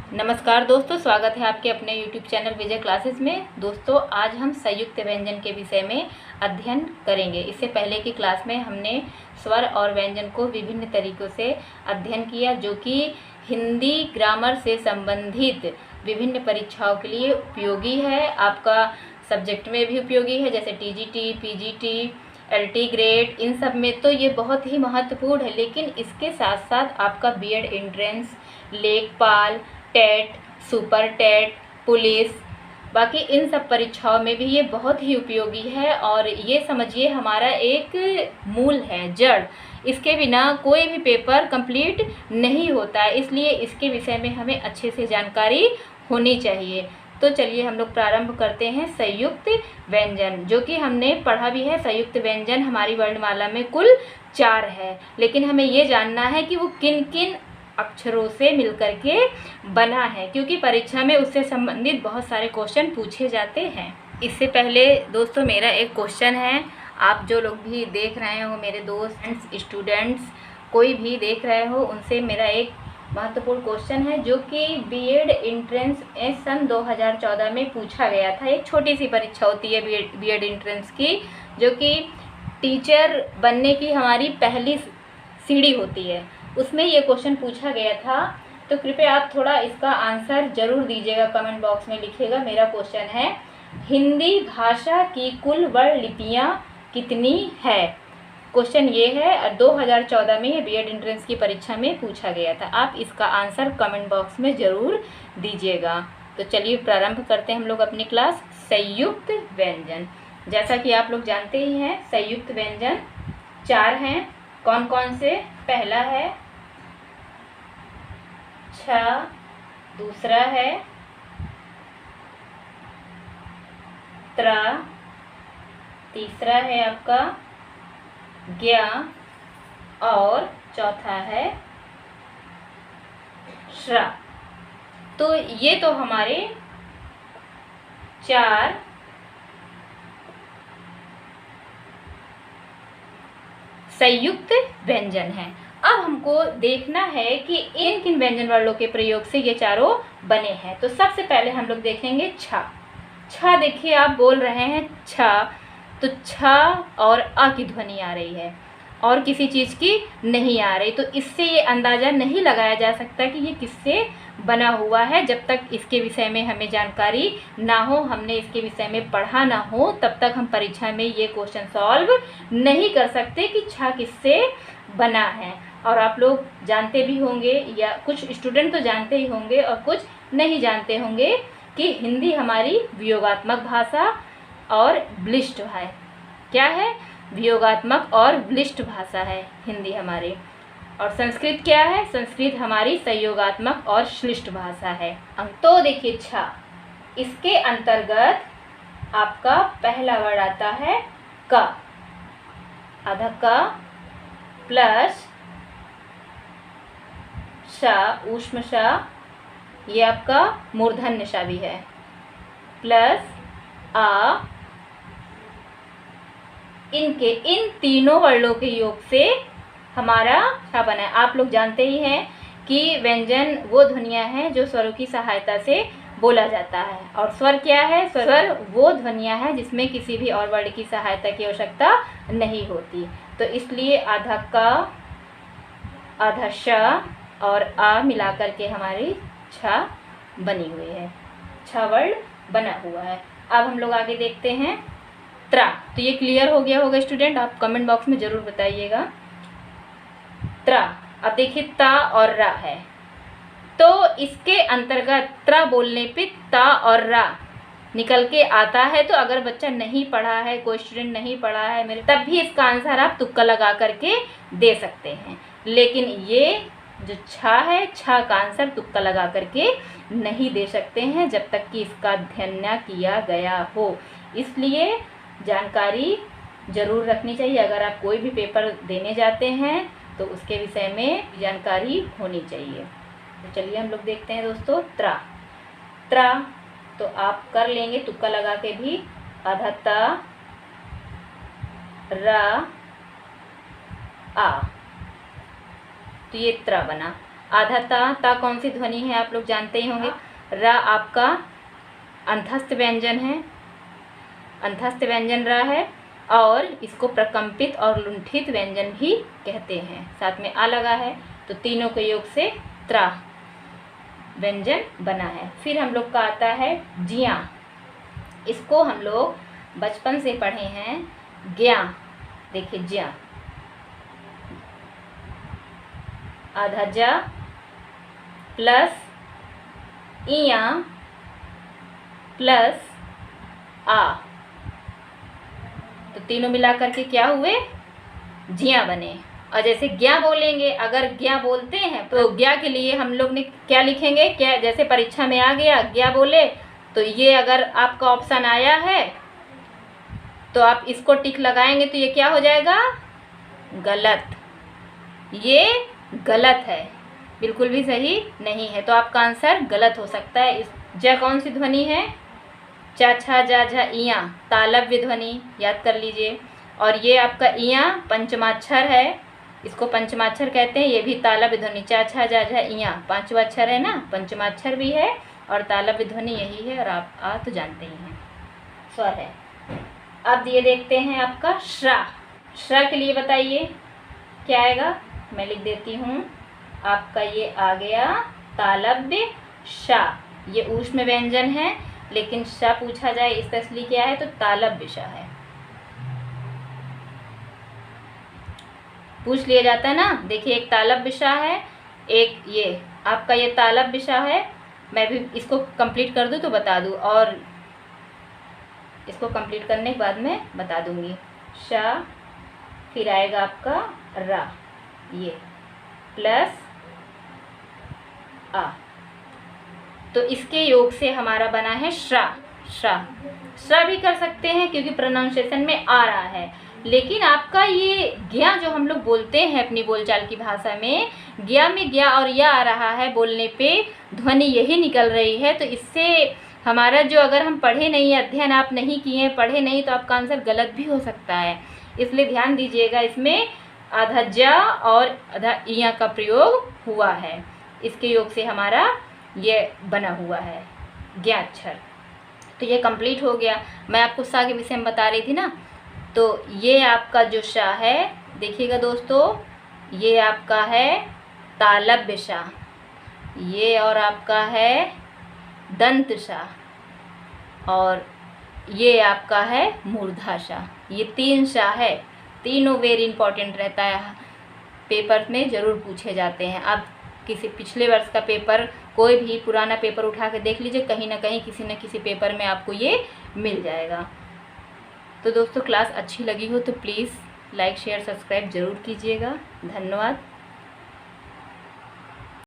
नमस्कार दोस्तों, स्वागत है आपके अपने YouTube चैनल विजय क्लासेस में। दोस्तों, आज हम संयुक्त व्यंजन के विषय में अध्ययन करेंगे। इससे पहले की क्लास में हमने स्वर और व्यंजन को विभिन्न तरीक़ों से अध्ययन किया, जो कि हिंदी ग्रामर से संबंधित विभिन्न परीक्षाओं के लिए उपयोगी है। आपका सब्जेक्ट में भी उपयोगी है, जैसे TGT, PGT, LT ग्रेड, इन सब में तो ये बहुत ही महत्वपूर्ण है। लेकिन इसके साथ साथ आपका BEd एंट्रेंस, लेखपाल, टेट, सुपर टेट, पुलिस, बाकी इन सब परीक्षाओं में भी ये बहुत ही उपयोगी है। और ये समझिए हमारा एक मूल है, जड़। इसके बिना कोई भी पेपर कंप्लीट नहीं होता है, इसलिए इसके विषय में हमें अच्छे से जानकारी होनी चाहिए। तो चलिए हम लोग प्रारंभ करते हैं संयुक्त व्यंजन, जो कि हमने पढ़ा भी है। संयुक्त व्यंजन हमारी वर्णमाला में कुल 4 है, लेकिन हमें ये जानना है कि वो किन किन अक्षरों से मिलकर के बना है, क्योंकि परीक्षा में उससे संबंधित बहुत सारे क्वेश्चन पूछे जाते हैं। इससे पहले दोस्तों मेरा एक क्वेश्चन है, आप जो लोग भी देख रहे हो, मेरे दोस्त, स्टूडेंट्स, कोई भी देख रहे हो, उनसे मेरा एक महत्वपूर्ण क्वेश्चन है, जो कि BEd एंट्रेंस सन 2014 में पूछा गया था। एक छोटी सी परीक्षा होती है BEd एंट्रेंस की, जो कि टीचर बनने की हमारी पहली सीढ़ी होती है। उसमें ये क्वेश्चन पूछा गया था, तो कृपया आप थोड़ा इसका आंसर ज़रूर दीजिएगा, कमेंट बॉक्स में लिखिएगा। मेरा क्वेश्चन है, हिंदी भाषा की कुल वर्ण लिपियाँ कितनी है? क्वेश्चन ये है, 2014 में ये BEd एंट्रेंस की परीक्षा में पूछा गया था। आप इसका आंसर कमेंट बॉक्स में ज़रूर दीजिएगा। तो चलिए प्रारंभ करते हैं हम लोग अपनी क्लास। संयुक्त व्यंजन, जैसा कि आप लोग जानते ही हैं, संयुक्त व्यंजन 4 हैं। कौन कौन से? पहला है छ, दूसरा है त्र, तीसरा है आपका ज्ञ, और चौथा है श्र। तो ये तो हमारे 4 संयुक्त व्यंजन हैं। अब हमको देखना है कि इन किन व्यंजन वर्णों के प्रयोग से ये चारों बने हैं। तो सबसे पहले हम लोग देखेंगे छ। छ देखिए, आप बोल रहे हैं छ, तो छ और अ की ध्वनि आ रही है और किसी चीज़ की नहीं आ रही। तो इससे ये अंदाज़ा नहीं लगाया जा सकता कि ये किससे बना हुआ है, जब तक इसके विषय में हमें जानकारी ना हो, हमने इसके विषय में पढ़ा ना हो, तब तक हम परीक्षा में ये क्वेश्चन सॉल्व नहीं कर सकते कि छ किससे बना है। और आप लोग जानते भी होंगे, या कुछ स्टूडेंट तो जानते ही होंगे और कुछ नहीं जानते होंगे, कि हिंदी हमारी वियोगात्मक भाषा और ब्लिष्ट है। क्या है? वियोगात्मक और ब्लिष्ट भाषा है हिंदी हमारी। और संस्कृत क्या है? संस्कृत हमारी संयोगात्मक और श्लिष्ट भाषा है। तो देखिए छ, इसके अंतर्गत आपका पहला वर्ड आता है क, आधा क प्लस श, ऊष्म श, ये आपका मूर्धन्य श भी है, प्लस आ। इन तीनों वर्णों के योग से हमारा छ बना है। आप लोग जानते ही हैं कि व्यंजन वो ध्वनियाँ हैं जो स्वरों की सहायता से बोला जाता है। और स्वर क्या है? स्वर वो ध्वनियाँ हैं जिसमें किसी भी और वर्ण की सहायता की आवश्यकता नहीं होती। तो इसलिए आधा क, आधा श और आ मिलाकर के हमारी छ बनी हुई है, छ वर्ण बना हुआ है। अब हम लोग आगे देखते हैं त्रा। तो ये क्लियर हो गया होगा स्टूडेंट, आप कमेंट बॉक्स में ज़रूर बताइएगा। त्रा, अब देखिए ता और रा है, तो इसके अंतर्गत त्रा बोलने पे ता और रा निकल के आता है। तो अगर बच्चा नहीं पढ़ा है, कोई स्टूडेंट नहीं पढ़ा है मेरे, तब भी इसका आंसर आप तुक्का लगा करके दे सकते हैं। लेकिन ये जो छ है, छ का आंसर तुक्का लगा करके नहीं दे सकते हैं जब तक कि इसका अध्ययन न किया गया हो। इसलिए जानकारी ज़रूर रखनी चाहिए। अगर आप कोई भी पेपर देने जाते हैं तो उसके विषय में जानकारी होनी चाहिए। तो चलिए हम लोग देखते हैं दोस्तों त्रा। त्रा तो आप कर लेंगे तुक्का लगा के भी, आधा ता, रा, आ, तो ये त्रा बना। आधा ता कौन सी ध्वनि है आप लोग जानते ही होंगे। रा आपका अंतस्थ व्यंजन है, अंतस्थ व्यंजन रा है, और इसको प्रकंपित और लुंठित व्यंजन भी कहते हैं। साथ में आ लगा है, तो तीनों के योग से त्रा व्यंजन बना है। फिर हम लोग का आता है जिया। इसको हम लोग बचपन से पढ़े हैं, ज्ञा। देखिए ज्या, आधा जा प्लस इया प्लस आ, तो तीनों मिलाकर के क्या हुए, जिया बने। और जैसे ज्ञा बोलेंगे, अगर ज्ञा बोलते हैं तो ज्ञा के लिए हम लोग ने क्या लिखेंगे, क्या जैसे परीक्षा में आ गया ज्ञा बोले, तो ये अगर आपका ऑप्शन आया है तो आप इसको टिक लगाएंगे, तो ये क्या हो जाएगा, गलत। ये गलत है, बिल्कुल भी सही नहीं है, तो आपका आंसर गलत हो सकता है। इस ज कौन सी ध्वनि है, चा छा जा झा इया, तालव्य ध्वनि, याद कर लीजिए। और ये आपका इया पंचमाक्षर है, इसको पंचमाक्षर कहते हैं, ये भी तालव्य ध्वनि, चा छा जा झा इया पांचवा अक्षर है ना, पंचमाक्षर भी है और तालव्य ध्वनि यही है। और आप आ तो जानते ही हैं, स्वर है। अब ये देखते हैं आपका श्रा। श्रा के लिए बताइए क्या आएगा, मैं लिख देती हूँ। आपका ये आ गया तालव्य शा, ये ऊष्म व्यंजन है, लेकिन शा पूछा जाए इसका असली क्या है, तो तालव्य शा है, पूछ लिया जाता है ना। देखिए एक तालव्य शा है, एक ये आपका ये तालव्य शा है। मैं भी इसको कंप्लीट कर दूँ तो बता दूँ, और इसको कंप्लीट करने के बाद में बता दूंगी। शा, फिर आएगा आपका रा, ये प्लस आ, तो इसके योग से हमारा बना है श्रा। श्रा, श्रा भी कर सकते हैं क्योंकि प्रोनाउंसिएशन में आ रहा है, लेकिन आपका ये ज्ञा जो हम लोग बोलते हैं अपनी बोलचाल की भाषा में, ज्ञा में ज्ञा और या आ रहा है, बोलने पे ध्वनि यही निकल रही है। तो इससे हमारा जो, अगर हम पढ़े नहीं, अध्ययन आप नहीं किए, पढ़े नहीं, तो आपका आंसर गलत भी हो सकता है। इसलिए ध्यान दीजिएगा, इसमें आधा जा और आधा इया का प्रयोग हुआ है, इसके योग से हमारा ये बना हुआ है ज्ञा अक्षर। तो ये कंप्लीट हो गया। मैं आपको सा के विषय में बता रही थी ना, तो ये आपका जो शा है, देखिएगा दोस्तों, ये आपका है तालव्य शा, ये और आपका है दंत शा, और ये आपका है मूर्धा शा। ये तीन शा है, तीनों वेरी इंपॉर्टेंट रहता है, पेपर में ज़रूर पूछे जाते हैं। आप किसी पिछले वर्ष का पेपर, कोई भी पुराना पेपर उठा के देख लीजिए, कहीं ना कहीं किसी न किसी पेपर में आपको ये मिल जाएगा। तो दोस्तों क्लास अच्छी लगी हो तो प्लीज़ लाइक शेयर सब्सक्राइब ज़रूर कीजिएगा। धन्यवाद।